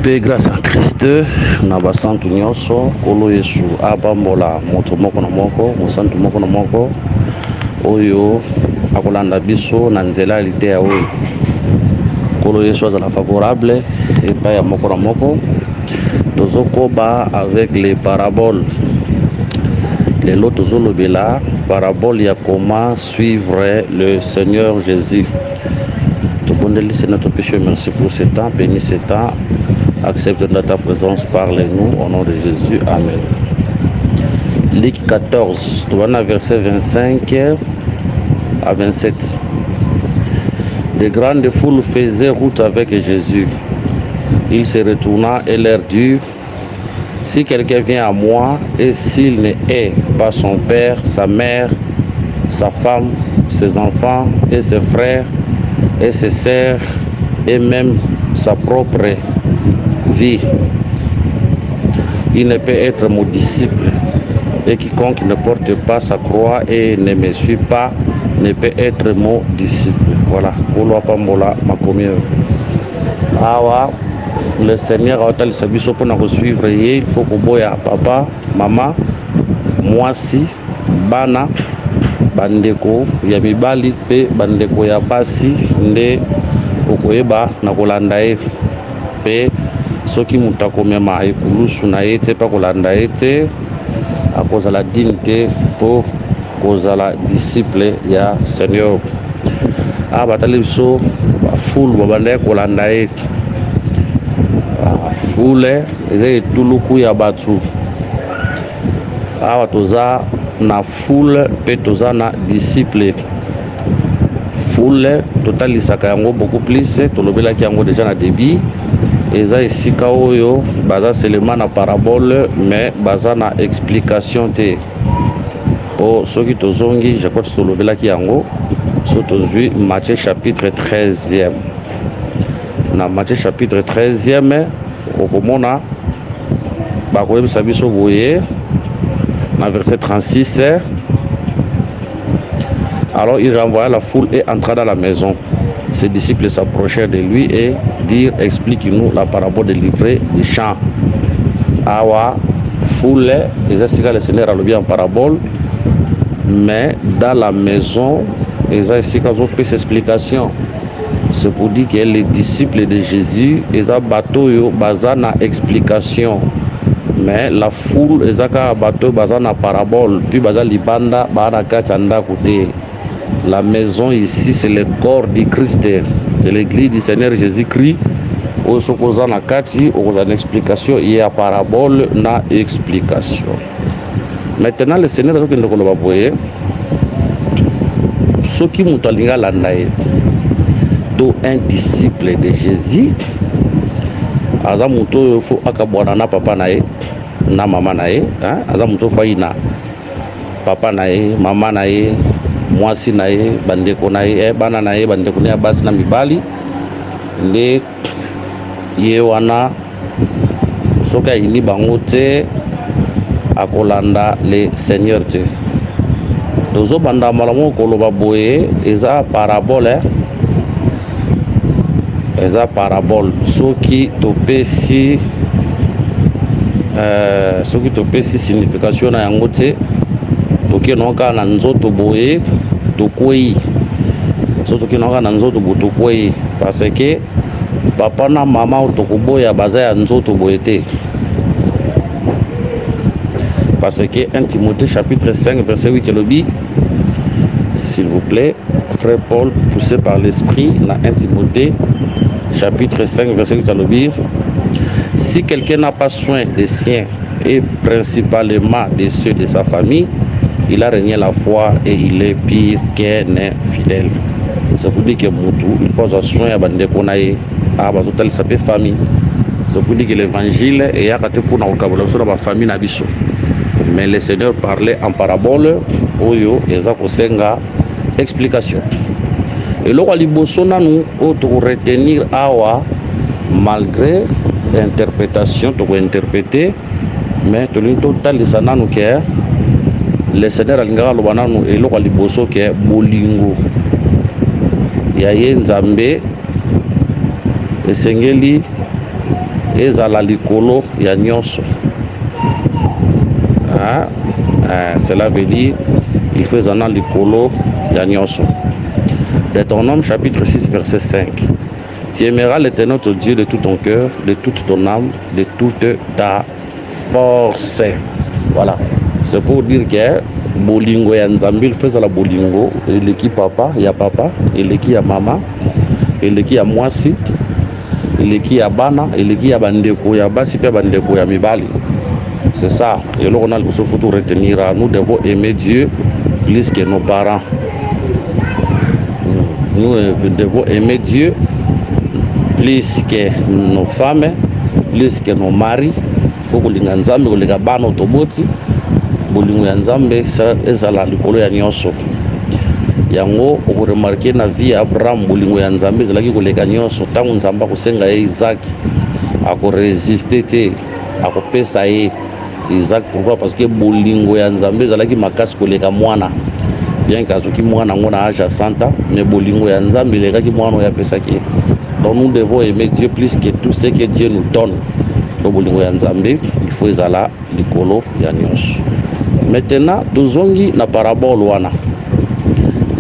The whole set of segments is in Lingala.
Paix grâce à Christ na basantu nyonso kolo Yesu abambola moto moko na moko mosantu moko na moko oyo akolanda biso na nzela lite ya oyo kolo Yesu azala favorable epai ya moko na moko tozokoba avec les paraboles lelo tozolobela parabole ya comment suivre le Seigneur Jésus. Tokondeli c'est notre péché, merci pour ce temps, bénis ce temps. Accepte de ta présence, parle-nous au nom de Jésus. Amen. Luc 14, verset 25 à 27. De grandes foules faisaient route avec Jésus. Il se retourna et leur dit: si quelqu'un vient à moi et s'il ne hait pas son père, sa mère, sa femme, ses enfants et ses frères et ses sœurs et même sa propre vie, il ne peut être mon disciple. Et quiconque ne porte pas sa croix et ne me suit pas ne peut être mon disciple. Voilà. Awa, le Seigneur a tel service pour nous suivre. Il faut que boya papa, maman, moi si, bana, bandeko, ya mibali pe bandeko ya basi nde okoyeba na kolanda ye pe soki mutu akomema ekulusu na ye te mpe kolanda ye te akozala digne te mpo kozala disciple ya Seigneur. Awa batali biso bafulu babanda ye kolanda ye. Fule eza etuluku ya bato. Awa toza na foule pe toza na disciple. Foule totalisaka yango beaucoup plus, tolobelaki yango déjà na début. Eza esika oyo baza seulement na parabole mais baza na explication te. Po soki tozongi je crois que tolobelaki yango so tozwi Matthieu chapitre 13e. Na Matthieu chapitre 13e okomona bakoyebisa biso boye na verset 36. Alors il renvoya la foule et entra dans la maison. Ses disciples s'approchèrent de lui et dirent: explique-nous la parabole de l'ivraie du champ. Awa foule ils ont le Seigneur a le en parabole, mais dans la maison ils ont pris cette explication. C'est pour dire que les disciples de Jésus ils ont bateau baza na explication. Mais la foule ils ont bateau baza na parabole puis baza libanda bana kachanda côté. La maison ici c'est le corps du Christ, c'est l'église du Seigneur Jésus-Christ. Au sokoza na kati au une explication, il y a parabole na explication. Maintenant le Seigneur a dit que nous voyons ce qui mutalinga landaye to un disciple de Jésus aza muto fo akabwana na papa nae na mama nae aza muto faina papa nae mama nae mwasi nae bandeko nae bana nae bandeko ne basi na mibali nde ye wana soka ini bango te akolanda le Seigneur te. Tozo banda malamo koloba boye eza parabole eza parabole soki topesi signification na yango te toke noka na nzoto boye tokwei so toke noka na nzoto bo tokwei parce que papa na mama tokoboya baza ya nzoto boye te. Parce que 1 Timothée chapitre 5 verset 8 elobi, s'il vous plaît frère Paul poussé par l'esprit na 1 Timothée chapitre 5 verset 8 elobi, si quelqu'un n'a pas soin des siens et principalement de ceux de sa famille, il a renié la foi et il est pire qu'un infidèle. C'est pour dire que il faut avoir soin à bandeko nae a bazotal sape famille. C'est pour dire que l'évangile est à côté pour nous vocabulaire sur la famille na biso. Mais le Seigneur parlait en parabole oyo eza kosenga explication. Et lo liboso nanu o to retenir awa malgré l'interprétation to interpréter mais to total nanu ke le Seigneur alingaka loba nanu eloko liboso ke bolingo ya ye nzambe esengeli ezala likolo ya nyonso. Cela veut dire il faut ezala likolo ya nyonso. Deutéronome chapitre 6 verset 5. Tu aimeras l'Éternel ton Dieu de tout ton cœur, de toute ton âme, de toute ta force. Voilà. C'est pour dire que bolingo ya nzambe il fait la bolingo eleki papa ya papa, eleki ya mama, eleki ya mwasi, eleki ya bana, eleki ya bandeko ya basi pe bandeko ya mibali. C'est ça. Et là on a le faut tout retenir. Nous devons aimer Dieu plus que nos parents. Nous devons aimer Dieu plus que nos femmes, plus que nos maris. Il faut que les nzambe ko leka bana otoboti bolingo ya nzambe ezala likolo ya nyonso. Yango ko remarquer na vie ya Abraham bolingo ya nzambe ezalaki ko leka nyonso tangu nzamba ko senga ye Isaac ako résister te ako pesa ye Isaac. Pourquoi? Parce que bolingo ya nzambe ezalaki makasi ko leka mwana. Bien qu'azoki mwana ngona âge à 100 ans, mais bolingo ya nzambe lekaki mwana ya pesa ki. Donc nous devons aimer Dieu plus que tout ce que Dieu nous donne. Donc bolingo ya nzambe il faut ezala likolo ya nyonso. Maintenant tozongi na parabole wana.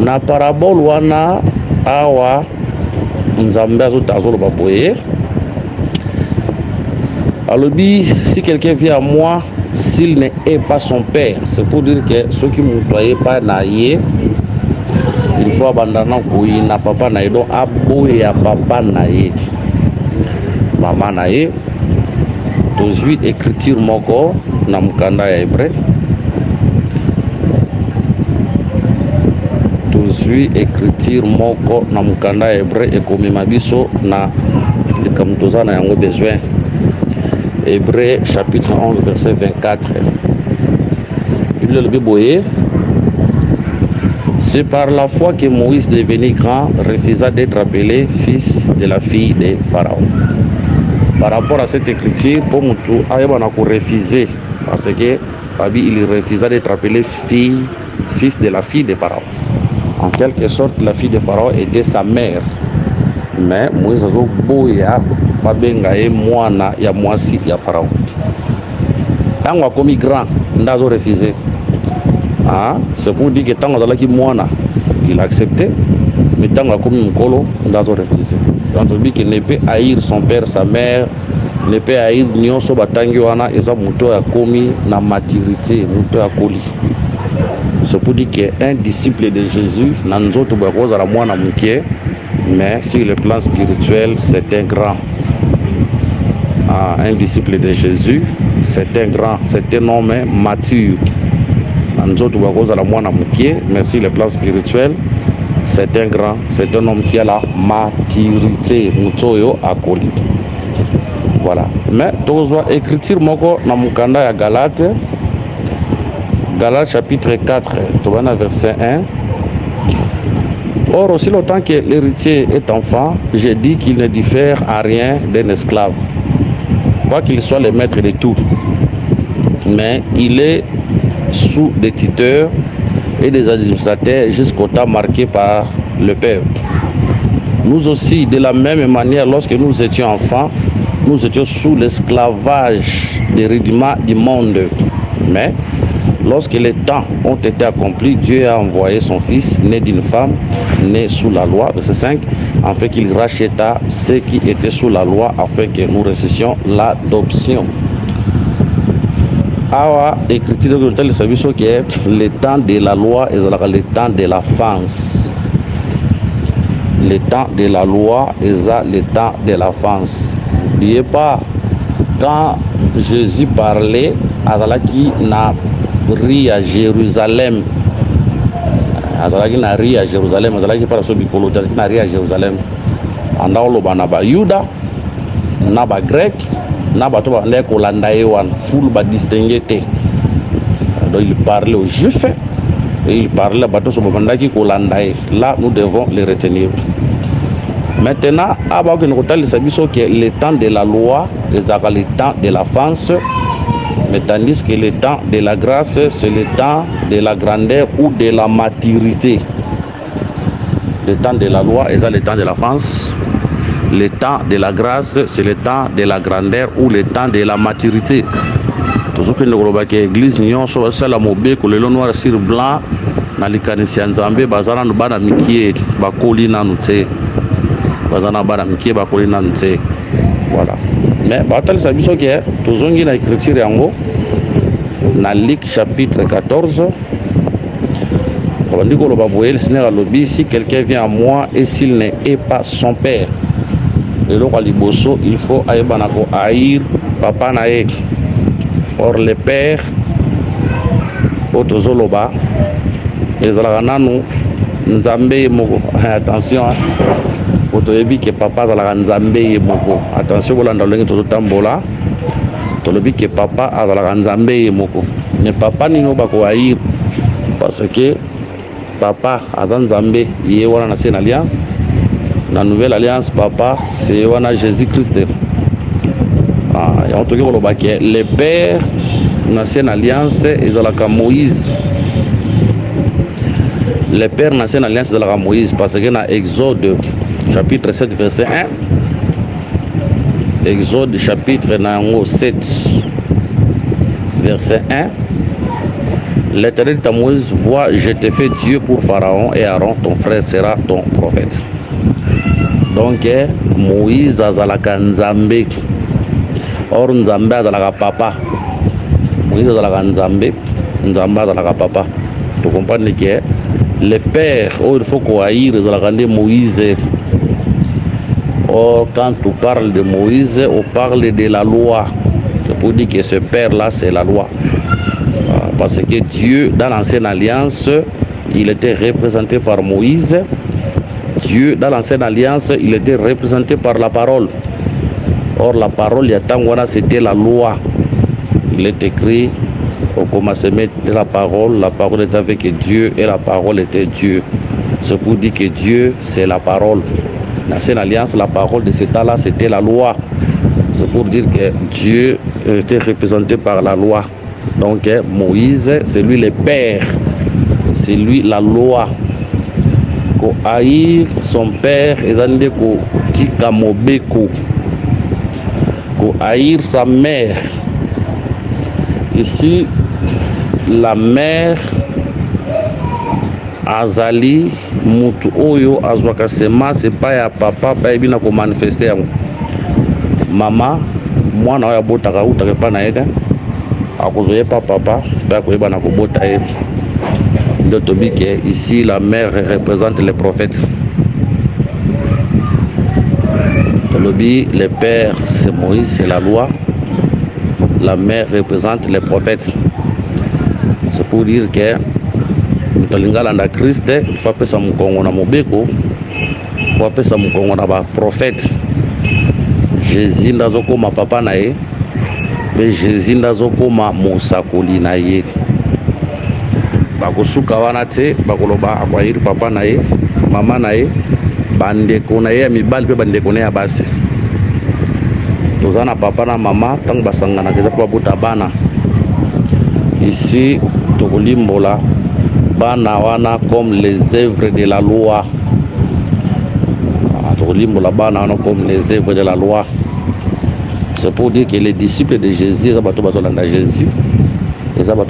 Na parabole wana awa nzambe azotazoloba boye. Alobi si quelqu'un vient à moi s'il n'est pas son père, c'est pour dire que ceux qui ne m'employaient pas naïe, il faut abandonner oui na papa naïe, donc aboye à papa naïe, maman naïe. Tozui écriture moko na mukanda ya hébreu. Tozui écriture moko na mukanda ya hébreu ekomema biso na likamtoza na yango besoin. Hébreu chapitre 11 verset 24. Le Bible, c'est par la foi que Moïse, devenu grand, refusa d'être appelé fils de la fille de Pharaon. Par rapport à cette écriture, pour Moutou, Aïbana a refusé, parce que Fabi il refusa d'être appelé fils de la fille de Pharaon. En quelque sorte, la fille de Pharaon était sa mère. Mais Moïse a dit boya babenga e mwana ya mwasi ya Pharaon. Tango akomi grand ndazo refusé. C'est pour dire que tango azalaki mwana il a accepté, mais tango akomi mukolo ndazo refusé. Donc lui qui ne peut haïr son père, sa mère, ne peut haïr nyonso batangi wana eza muto ya komi na maturité, muto ya koli. C'est pour dire que un disciple de Jésus na nzoto bakoza la mwana mukie. Mais sur le plan spirituel, c'est un grand. Un disciple de Jésus, c'est un grand, c'est un homme mature. Mais sur le plan spirituel, c'est un grand, c'est un homme qui a la maturité. Voilà. Mais tozwa écriture moko na mukanda ya Galate. Galate chapitre 4, verset 1. Or, aussi longtemps que l'héritier est enfant, je dis qu'il ne diffère à rien d'un esclave, quoi qu'il soit le maître de tout. Mais il est sous des tuteurs et des administrateurs jusqu'au temps marqué par le Père. Nous aussi, de la même manière, lorsque nous étions enfants, nous étions sous l'esclavage des rudiments du monde. Mais lorsque les temps ont été accomplis, Dieu a envoyé son fils, né d'une femme, né sous la loi, verset 5, afin qu'il racheta ceux qui étaient sous la loi, afin que nous recevons l'adoption. Awa, écriture de tel service qui est le temps de la loi et le temps de la France. Le temps de la loi et le temps de la France. N'oubliez pas, quand Jésus parlait à Zalaki na ri à Jérusalem, azalaki na ri à Jérusalem, azalaki para so bikolo azalaki na ri à Jérusalem, anda oloba na ba Yuda na ba Grec na ba to ba ndeko kolanda ye wan full ba distinguer te. Donc il parlait aux Juifs et il parlait à bato so bandaki kolanda ye. Là nous devons les retenir. Maintenant, avant que nous regardions que le temps de la loi est le temps de la France, mais tandis que le temps de la grâce, c'est le temps de la grandeur ou de la maturité. Le temps de la loi est le temps de la France, Le temps de la grâce, c'est le temps de la grandeur ou le temps de la maturité. Toujours que nous avons l'église, nous avons la mobile, le noir sur blanc, dans les canisiens Nzambe, bazana nous bana mikie, bakoli na nute, bazana bana mikie, bakoli na nute. Voilà. Mais batal sabiso qui est, toujours qui na écriture yango, na Luc chapitre 14. On dit que si quelqu'un vient à moi et s'il n'est pas son père, il faut haïr papa nae. Or le père otozoloba ezalaka nanu nzambe moko. Attention, otoyebi que papa azalaka nzambe moko. Attention bolanda lolenge tozotambola tolobi que papa azalaka nzambe moko. Mais papa nino bako haïr parce que papa azan Nzambe yé wana na ancienne alliance, na nouvelle alliance papa c'est wana Jésus Christ. Ya toki koloba ke le père na ancienne alliance ezalaka Moïse. Le père na ancienne alliance ezalaka Moïse parce que na Exode chapitre 7 verset 1, Exode chapitre 7 verset 1, l'Éternel dit à Moïse, vois, je te fais Dieu pour Pharaon et Aaron, ton frère sera ton prophète. Donc, Moïse azalaka Nzambe. Or, Nzambe azalaka papa. Moïse azalaka Nzambe, Nzambe azalaka papa. Tu comprends que le père, il faut qu'on aille, azalaka Moïse. Or, quand tu parles de Moïse, on parle de la loi. C'est pour dire que ce père-là, c'est la loi. Parce que Dieu, dans l'ancienne alliance, il était représenté par Moïse. Dieu, dans l'ancienne alliance, il était représenté par la parole. Or, la parole, c'était la loi. Il est écrit au commencement de la parole était avec Dieu et la parole était Dieu. C'est pour dire que Dieu, c'est la parole. Dans l'ancienne alliance, la parole de cet temps-là, c'était la loi. C'est pour dire que Dieu était représenté par la loi. Donc Moïse, c'est lui le père, c'est lui la loi. Ko haïr son père, ezande ko tika mobeko. Ko haïr sa mère. Ici, la mère azali mutu oyo azwaka sema c'est pas ya papa pa ebina ko manifester yango. Mama mwana oyo botaka utaka pa na yeka. Papa, ici la mère représente les prophètes. Le père c'est Moïse, c'est la loi. La mère représente les prophètes. C'est pour dire que Christ, il faut appeler ça mon mobeko, il faut appeler ça mon prophète. Jésus n'a pas ma papa nae. Mais Jésus nazokoma mosakoli na ye bakosuka wana te bakoloba akwahiri papa na ye mama na ye bandeko na ye mibali pe bandeko na ya basi tozana papa na mama tango basangana keza kwa buta bana ici tokolimbola bana wana comme les œuvres de la loi. Tokolimbola bana wana comme les œuvres de la loi. C'est pour dire que les disciples de Jésus, ils ont Jésus, ils ont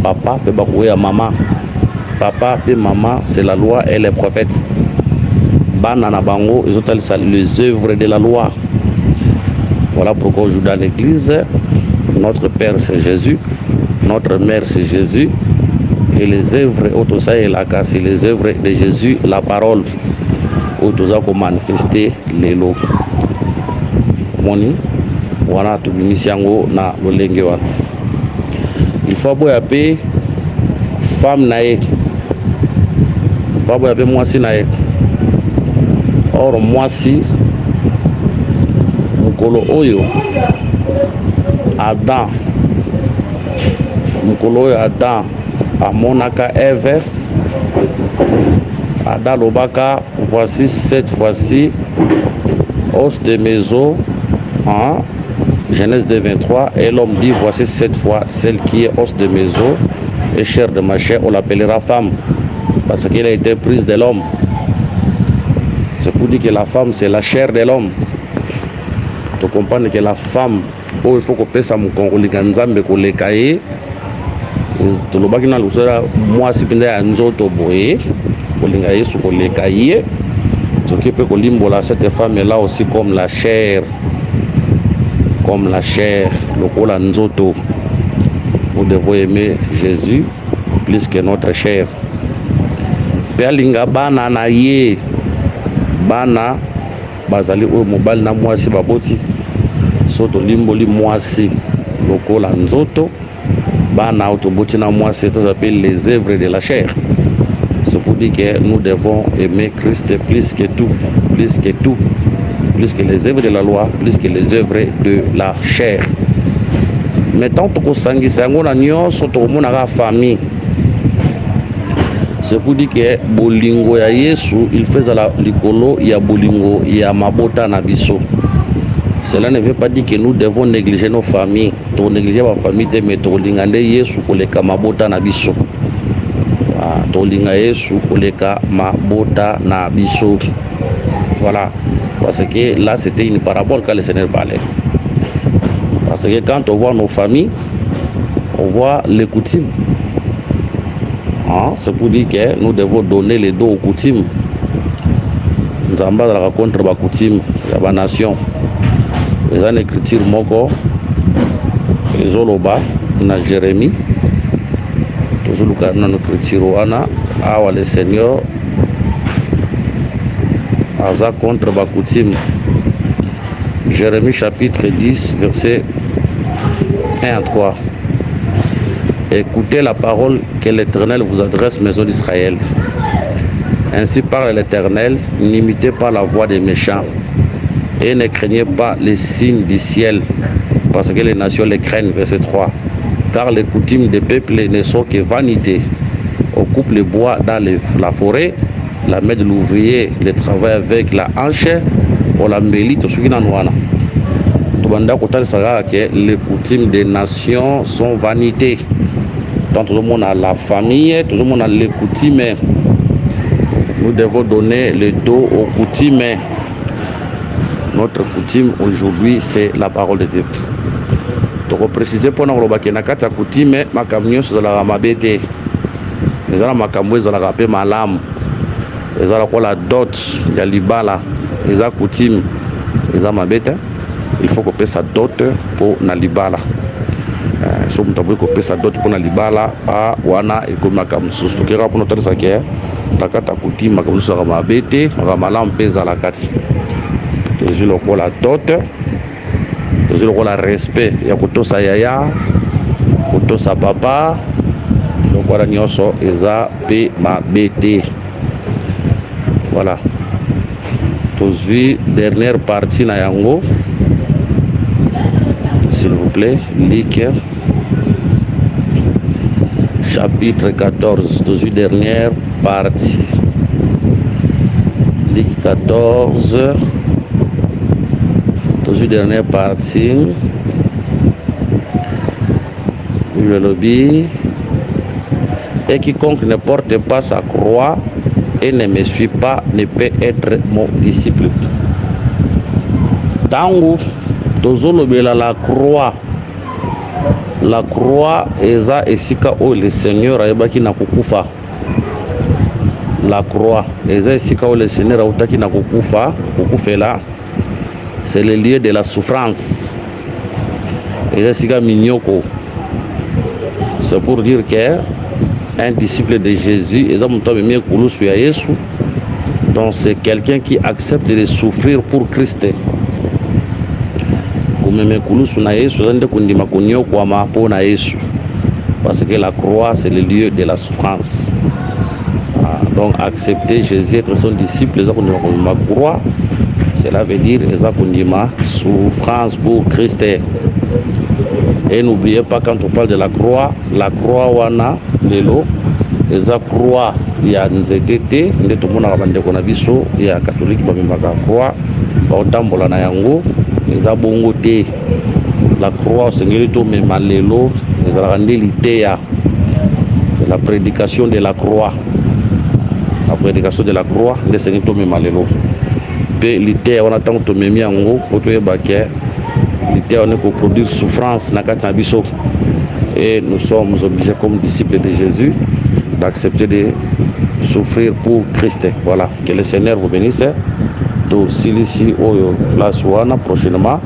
papa, ils ont maman. Papa et maman, c'est la loi et les prophètes. Banana bango, ils ont les œuvres de la loi. Voilà pourquoi aujourd'hui dans l'église, notre père c'est Jésus, notre mère c'est Jésus, et les œuvres, c'est les œuvres de Jésus, la parole, où nous avons manifesté les lots. Wana tubimisi yango na lolenge wana il faut boya pe femme nae boya pe mwasi nae. Or mwasi mukolo oyo Adam amonaka Ève Adam lobaka voici cette fois-ci os de maison hein? Genèse 2, 23, et l'homme dit, voici cette fois celle qui est os de mes os et chair de ma chair, on l'appellera femme, parce qu'elle a été prise de l'homme. C'est pour dire que la femme, c'est la chair de l'homme. Tu comprends que la femme, il faut qu'on pèse à mon congolais, qu'on les caille. Tu le bagage dans le sol, moi, si tu as un autre boy, qu'on les caille, qu'on les caille. Ce qui peut qu'on limbola cette femme est là aussi comme la chair. Comme la chair, le col à nzoto. Nous devons aimer Jésus plus que notre chair. Pealinga bana na ye bana bazali o mobile na mwasi baboti soto limboli mwasi lokola nzoto bana autoboti na mwasi ça s'appelle les œuvres de la chair. C'est pour dire que nous devons aimer Christ plus que tout, plus que tout, plus que les œuvres de la loi, plus que les œuvres de la chair. Maintenant to kosangisa ngo na nyonso to mona ka famille. C'est pour dire que bolingo ya Yesu il fait la likolo ya bolingo ya mabota na biso. Cela ne veut pas dire que nous devons négliger nos familles. To négliger ma famille de mettre lingande Yesu koleka mabota na biso. To linga Yesu koleka mabota na biso. Voilà. Parce que là c'était une parabole que le Seigneur parlait. Parce que quand on voit nos familles, on voit les coutumes. C'est pour dire que nous devons donner les dos aux coutumes. Nous avons la contre les coutumes de la nation. Les en écriture moko, les oloba, na Jérémie, toujours dans l'écriture ana, awa le Seigneur, aza contre les coutumes. Jérémie chapitre 10, verset 1 à 3. Écoutez la parole que l'Éternel vous adresse, maison d'Israël. Ainsi parle l'Éternel, n'imitez pas la voix des méchants et ne craignez pas les signes du ciel, parce que les nations les craignent. Verset 3. Car les coutumes des peuples ne sont que vanité. On coupe le bois dans la forêt, la main de l'ouvrier, le travail avec la hanche, on la mélite au suginanouana. Les coutumes des nations sont vanité. Donc tout le monde a la famille, tout le monde a les coutumes. Nous devons donner le dos aux coutumes. Notre coutume aujourd'hui, c'est la parole de Dieu. Donc préciser pour nous que nakata coutume makamnyo sur la mabete. Les ala makamwe za la rapé malam. Les ala ko la dot ya libala, les ala coutume, les ala mabete. Il faut couper sa dot pour Nalibala. Si on doit couper sa dot pour Nalibala, wana et comme makam susto. Qui rappelle notre saké, la carte à couti makam susto rama bete, ramalam pesa la carte. Toujours le rôle la dot, toujours le rôle la respect. Ya kuto sa yaya, kuto sa papa, le rôle la nyonso eza pe ma bete. Voilà. Toujours dernière partie na yango. S'il vous plaît, Luc chapitre 14, toujours dernière partie. Luc 14, toujours dernière partie. Le lobby. Et quiconque ne porte pas sa croix et ne me suit pas ne peut être mon disciple. Tango la croix. La croix eza esika o le Seigneur ayebaki na kukufa. La croix eza esika o le Seigneur autaki na kukufa, kukufela. C'est le lieu de la souffrance. Eza esika minyoko. C'est pour dire que un disciple de Jésus eza muto meme kulusu ya Yesu. Donc c'est quelqu'un qui accepte de souffrir pour Christ. Parce que la croix c'est le lieu de la souffrance. Donc accepter Jésus être son disciple, croix, cela veut dire souffrance pour Christ. Et n'oubliez pas quand on parle de la croix wana lelo eza croix ya nzetete nde tomona bandeko na biso ya catholique bamemaka croix baotambola na yango eza bongo te. La croix osengeli tomema lelo ezalaka nde liteya la prédication de la croix. La prédication de la croix nde esengeli tomema lelo. pe l'idée on attend to memi yango photo e baké l'idée on est pour produire souffrance na kati na biso et nous sommes obligés comme disciples de Jésus d'accepter de souffrir pour Christ. Voilà, que le Seigneur vous bénisse. Donc ici au place wana prochainement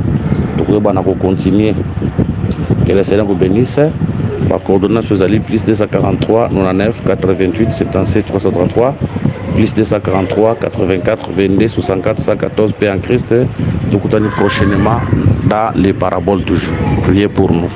donc on va continuer. Que le Seigneur vous bénisse. Ma coordonnation c'est plus 243 99 88 77 333 plus 243 84 22 64 114 paix en Christ. Donc on prochainement dans les paraboles toujours. Priez pour nous.